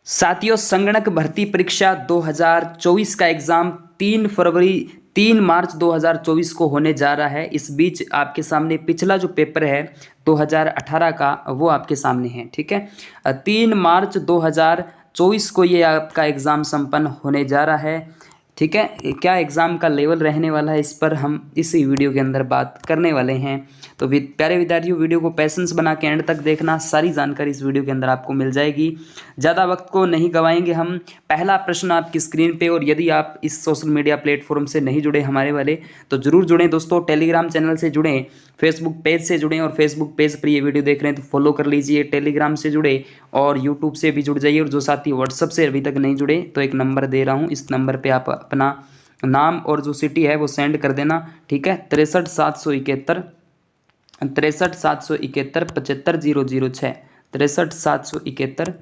साथियों, संगणक भर्ती परीक्षा 2024 का एग्ज़ाम 3 मार्च 2024 को होने जा रहा है। इस बीच आपके सामने पिछला जो पेपर है 2018 का, वो आपके सामने है। ठीक है, 3 मार्च 2024 को ये आपका एग्ज़ाम संपन्न होने जा रहा है। ठीक है, क्या एग्ज़ाम का लेवल रहने वाला है, इस पर हम इसी वीडियो के अंदर बात करने वाले हैं। तो प्यारे विद्यार्थियों, वीडियो को पैसेंस बना के एंड तक देखना, सारी जानकारी इस वीडियो के अंदर आपको मिल जाएगी। ज़्यादा वक्त को नहीं गवाएंगे हम। पहला प्रश्न आपकी स्क्रीन पे, और यदि आप इस सोशल मीडिया प्लेटफॉर्म से नहीं जुड़े हमारे वाले, तो ज़रूर जुड़ें दोस्तों। टेलीग्राम चैनल से जुड़ें, फेसबुक पेज से जुड़ें, और फेसबुक पेज पर ये वीडियो देख रहे हैं तो फॉलो कर लीजिए। टेलीग्राम से जुड़े और यूट्यूब से भी जुड़ जाइए। और जो साथी व्हाट्सअप से अभी तक नहीं जुड़े, तो एक नंबर दे रहा हूँ, इस नंबर पर आप अपना नाम और जो सिटी है वो सेंड कर देना। ठीक है, 63 771 75 006 63 771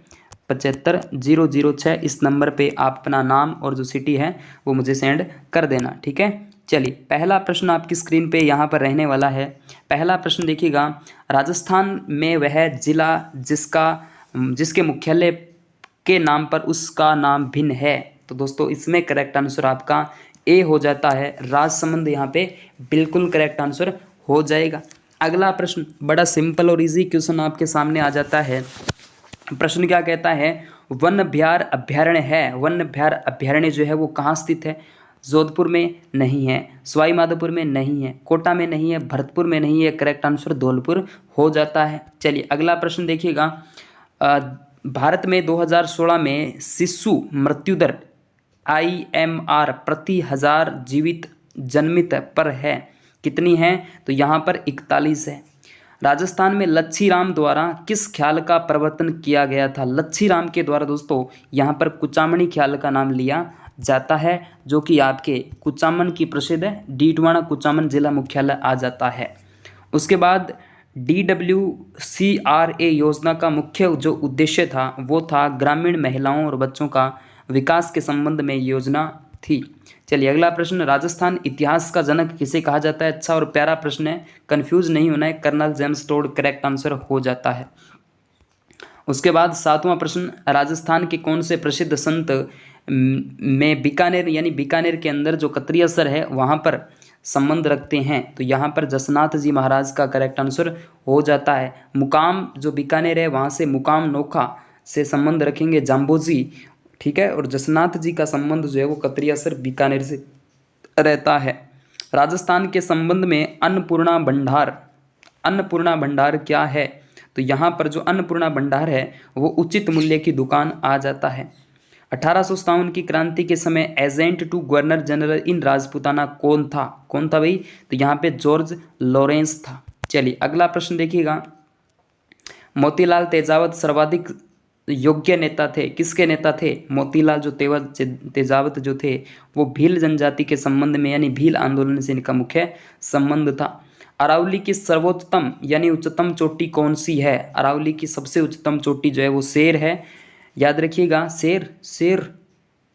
75 006। इस नंबर पे आप अपना नाम और जो सिटी है वो मुझे सेंड कर देना। ठीक है, चलिए पहला प्रश्न आपकी स्क्रीन पे यहाँ पर रहने वाला है। पहला प्रश्न देखिएगा, राजस्थान में वह जिला जिसके मुख्यालय के नाम पर उसका नाम भिन्न है। तो दोस्तों इसमें करेक्ट आंसर आपका ए हो जाता है, राजसमंद यहाँ पे बिल्कुल करेक्ट आंसर हो जाएगा। अगला प्रश्न बड़ा सिंपल और इजी क्वेश्चन आपके सामने आ जाता है। प्रश्न क्या कहता है, वन विहार अभ्यारण्य है। वन विहार अभ्यारण्य जो है वो कहाँ स्थित है? जोधपुर में नहीं है, सवाई माधोपुर में नहीं है, कोटा में नहीं है, भरतपुर में नहीं है। करेक्ट आंसर धौलपुर हो जाता है। चलिए अगला प्रश्न देखिएगा, भारत में 2016 में शिशु मृत्यु दर IMR प्रति 1000 जीवित जन्मित पर है, कितनी है? तो यहाँ पर 41 है। राजस्थान में लच्छी राम द्वारा किस ख्याल का प्रवर्तन किया गया था? लच्छी राम के द्वारा दोस्तों यहाँ पर कुचामणी ख्याल का नाम लिया जाता है, जो कि आपके कुचामन की प्रसिद्ध है, डीडवाना कुचामन जिला मुख्यालय आ जाता है। उसके बाद DWCRA योजना का मुख्य जो उद्देश्य था वो था ग्रामीण महिलाओं और बच्चों का विकास के संबंध में योजना थी। चलिए अगला प्रश्न, राजस्थान इतिहास का जनक किसे कहा जाता है? अच्छा और प्यारा प्रश्न है, कंफ्यूज नहीं होना है, colonel James Tod correct answer हो जाता है। उसके बाद सातवां प्रश्न, राजस्थान के कौन से प्रसिद्ध संत में बीकानेर यानी बीकानेर के अंदर जो कतरियासर है वहाँ पर संबंध रखते हैं? तो यहाँ पर जसनाथ जी महाराज का करेक्ट आंसर हो जाता है। मुकाम जो बीकानेर है वहाँ से मुकाम नोखा से संबंध रखेंगे जाम्बोजी। ठीक है, और जसनाथ जी का संबंध जो है वो कतरियासर बीकानेर से रहता है। राजस्थान के संबंध में अन्नपूर्णा भंडार क्या है? तो यहाँ पर जो अन्नपूर्णा भंडार है वो उचित मूल्य की दुकान आ जाता है। 1857 की क्रांति के समय agent to governor general in Rajputana कौन था? कौन था भाई? तो यहाँ पे जॉर्ज लॉरेंस था। चलिए अगला प्रश्न देखिएगा, मोतीलाल तेजावत सर्वाधिक योग्य नेता थे, किसके नेता थे? मोतीलाल जो तेजावत जो थे वो भील जनजाति के संबंध में यानी भील आंदोलन से इनका मुख्य संबंध था। अरावली की सर्वोच्चतम यानी उच्चतम चोटी कौन सी है? अरावली की सबसे उच्चतम चोटी जो है वो शेर है, याद रखिएगा। शेर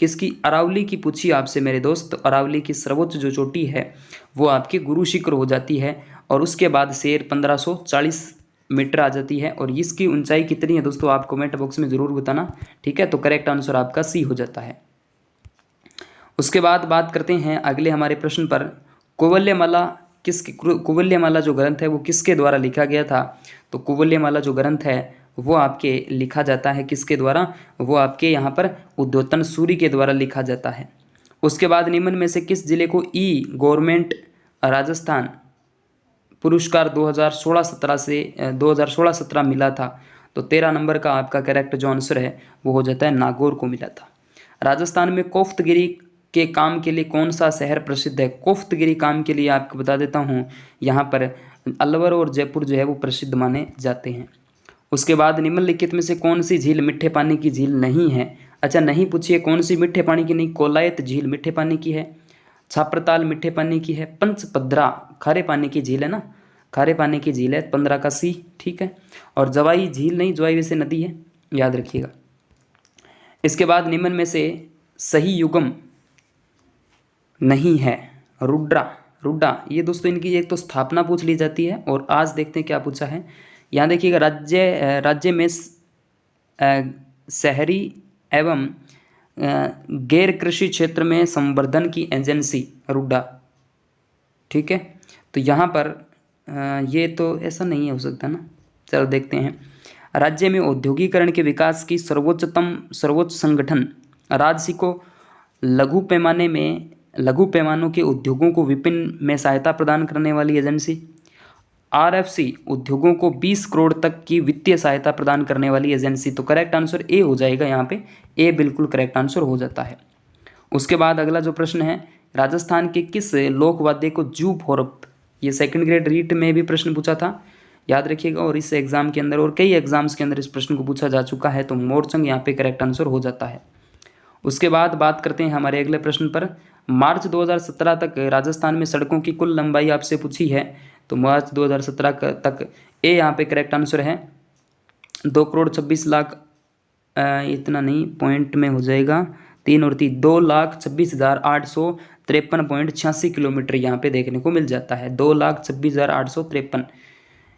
किसकी? अरावली की पूछी आपसे मेरे दोस्त। अरावली की सर्वोच्च जो चोटी है वो आपकी गुरु शिखर हो जाती है, और उसके बाद शेर 1540 मीटर आ जाती है। और इसकी ऊंचाई कितनी है दोस्तों, आप कमेंट बॉक्स में ज़रूर बताना। ठीक है, तो करेक्ट आंसर आपका सी हो जाता है। उसके बाद बात करते हैं अगले हमारे प्रश्न पर, कुवल्यमाला जो ग्रंथ है वो किसके द्वारा लिखा गया था? तो कुवल्यमाला जो ग्रंथ है वो आपके लिखा जाता है किसके द्वारा? वो आपके यहाँ पर उद्योतन सूरी के द्वारा लिखा जाता है। उसके बाद निम्न में से किस जिले को गवर्नमेंट राजस्थान पुरस्कार 2016-17 मिला था? तो 13 नंबर का आपका करेक्ट जो आंसर है वो हो जाता है नागौर को मिला था। राजस्थान में कोफ्तगिरी के काम के लिए कौन सा शहर प्रसिद्ध है? कोफ्तगिरी काम के लिए आपको बता देता हूँ, यहाँ पर अलवर और जयपुर जो है वो प्रसिद्ध माने जाते हैं। उसके बाद निम्नलिखित में से कौन सी झील मीठे पानी की झील नहीं है? अच्छा नहीं पूछिए कौन सी मीठे पानी की नहीं, कोलायत झील मीठे पानी की है, छाप्रताल मीठे पानी की है, पंचपद्रा खारे पानी की झील है ना, खारे पानी की झील है, 15 का सी। ठीक है, और जवाई झील नहीं, जवाई वैसे नदी है, याद रखिएगा। इसके बाद निम्न में से सही युगम नहीं है, रुड्डा ये दोस्तों इनकी एक तो स्थापना पूछ ली जाती है, और आज देखते हैं क्या पूछा है। यहाँ देखिएगा, राज्य में शहरी एवं गैर कृषि क्षेत्र में संवर्धन की एजेंसी रुडा। ठीक है, तो यहाँ पर ये तो ऐसा नहीं हो सकता ना। चलो देखते हैं। राज्य में औद्योगिकरण के विकास की सर्वोच्च संगठन राजसी को लघु पैमानों के उद्योगों को विपणन में सहायता प्रदान करने वाली एजेंसी। RFC उद्योगों को 20 करोड़ तक की वित्तीय सहायता प्रदान करने वाली एजेंसी। तो करेक्ट आंसर ए हो जाएगा यहाँ पे, ए बिल्कुल करेक्ट आंसर हो जाता है। उसके बाद अगला जो प्रश्न है, राजस्थान के किस लोकवाद्य को जू फोरप, ये सेकंड ग्रेड रीट में भी प्रश्न पूछा था, याद रखिएगा, और इस एग्जाम के अंदर और कई एग्जाम्स के अंदर इस प्रश्न को पूछा जा चुका है। तो मोरचंग यहाँ पे करेक्ट आंसर हो जाता है। उसके बाद बात करते हैं हमारे अगले प्रश्न पर। मार्च 2017 तक राजस्थान में सड़कों की कुल लंबाई आपसे पूछी है, तो मार्च 2017 तक ए यहाँ पे करेक्ट आंसर है। 2,26,00,000 इतना नहीं, पॉइंट में हो जाएगा 3 और 3 2,26,853.86 किलोमीटर यहाँ पे देखने को मिल जाता है। 2,26,853।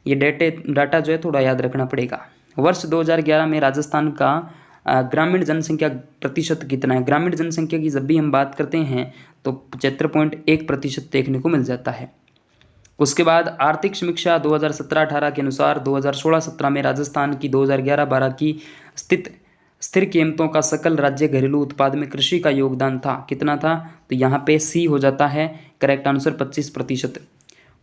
ये डाटा जो है थोड़ा याद रखना पड़ेगा। वर्ष 2011 में राजस्थान का ग्रामीण जनसंख्या प्रतिशत कितना है? ग्रामीण जनसंख्या की जब भी हम बात करते हैं तो 75.1% देखने को मिल जाता है। उसके बाद आर्थिक समीक्षा 2017-18 के अनुसार 2016-17 में राजस्थान की 2011-12 की स्थिर कीमतों का सकल राज्य घरेलू उत्पाद में कृषि का योगदान था, कितना था? तो यहाँ पे सी हो जाता है करेक्ट आंसर 25%।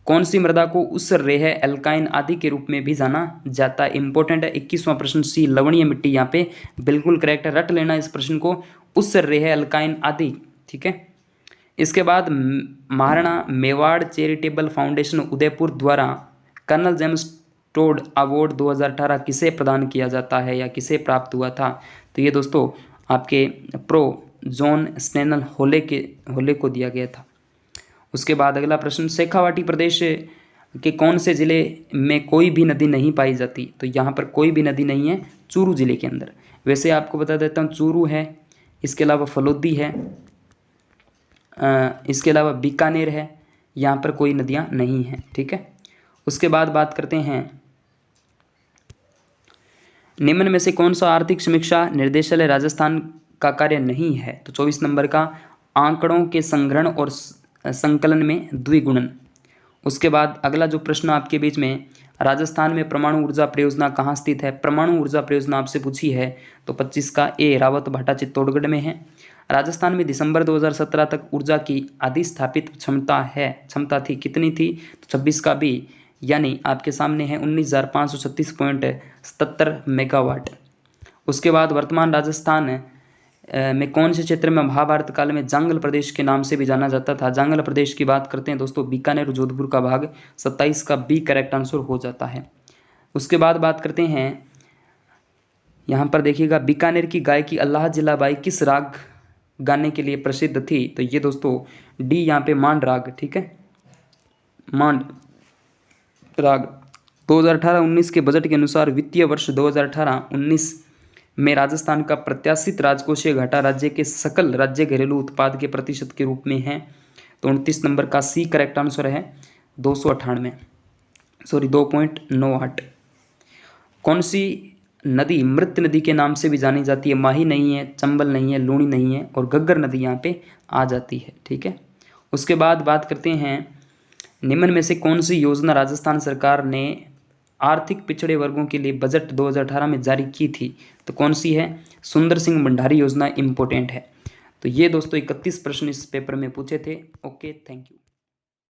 कौन सी मृदा को उस रेह एल्काइन आदि के रूप में भी जाना जाता है? इंपॉर्टेंट है 21वां प्रश्न, सी लवणीय मिट्टी यहाँ पे बिल्कुल करेक्ट है, रट लेना इस प्रश्न को, उस रेह एल्काइन आदि। ठीक है, इसके बाद महाराणा मेवाड़ चैरिटेबल फाउंडेशन उदयपुर द्वारा कर्नल जेम्स टोड अवार्ड 2018 किसे प्रदान किया जाता है या किसे प्राप्त हुआ था? तो ये दोस्तों आपके प्रो जॉन स्नेनल होले को दिया गया था। उसके बाद अगला प्रश्न, शेखावाटी प्रदेश के कौन से ज़िले में कोई भी नदी नहीं पाई जाती? तो यहाँ पर कोई भी नदी नहीं है, चूरू ज़िले के अंदर। वैसे आपको बता देता हूँ, चूरू है, इसके अलावा फलोदी है, इसके अलावा बीकानेर है, यहाँ पर कोई नदियाँ नहीं हैं। ठीक है, उसके बाद बात करते हैं, निम्न में से कौन सा आर्थिक समीक्षा निर्देशालय राजस्थान का कार्य नहीं है? तो 24 नंबर का आंकड़ों के संग्रहण और संकलन में द्विगुणन। उसके बाद अगला जो प्रश्न आपके बीच में, राजस्थान में परमाणु ऊर्जा परियोजना कहाँ स्थित है? परमाणु ऊर्जा परियोजना आपसे पूछी है, तो 25 का ए रावत भाटा चित्तौड़गढ़ में है। राजस्थान में दिसंबर 2017 तक ऊर्जा की अधिस्थापित क्षमता थी, कितनी थी? तो 26 का बी, यानी आपके सामने है 19,536.77 मेगावाट। उसके बाद वर्तमान राजस्थान में कौन से क्षेत्र में महाभारत काल में जांगल प्रदेश के नाम से भी जाना जाता था? जांगल प्रदेश की बात करते हैं दोस्तों, बीकानेर और जोधपुर का भाग, 27 का बी करेक्ट आंसर हो जाता है। उसके बाद बात करते हैं, यहाँ पर देखिएगा, बीकानेर की गायकी अल्लाह जिलाबाई किस राग गाने के लिए प्रसिद्ध थी? तो ये दोस्तों डी यहाँ पे मांड राग। ठीक है, मांड राग। 2018-19 के बजट के अनुसार वित्तीय वर्ष 2018-19 में राजस्थान का प्रत्याशित राजकोषीय घाटा राज्य के सकल राज्य घरेलू उत्पाद के प्रतिशत के रूप में है, तो 29 नंबर का सी करेक्ट आंसर है 2.98। कौन सी नदी मृत नदी के नाम से भी जानी जाती है? माही नहीं है, चंबल नहीं है, लूणी नहीं है, और घग्गर नदी यहाँ पे आ जाती है। ठीक है, उसके बाद बात करते हैं, निम्न में से कौन सी योजना राजस्थान सरकार ने आर्थिक पिछड़े वर्गों के लिए बजट 2018 में जारी की थी? तो कौन सी है? सुंदर सिंह भंडारी योजना इंपॉर्टेंट है। तो ये दोस्तों 31 प्रश्न इस पेपर में पूछे थे। Okay, thank you.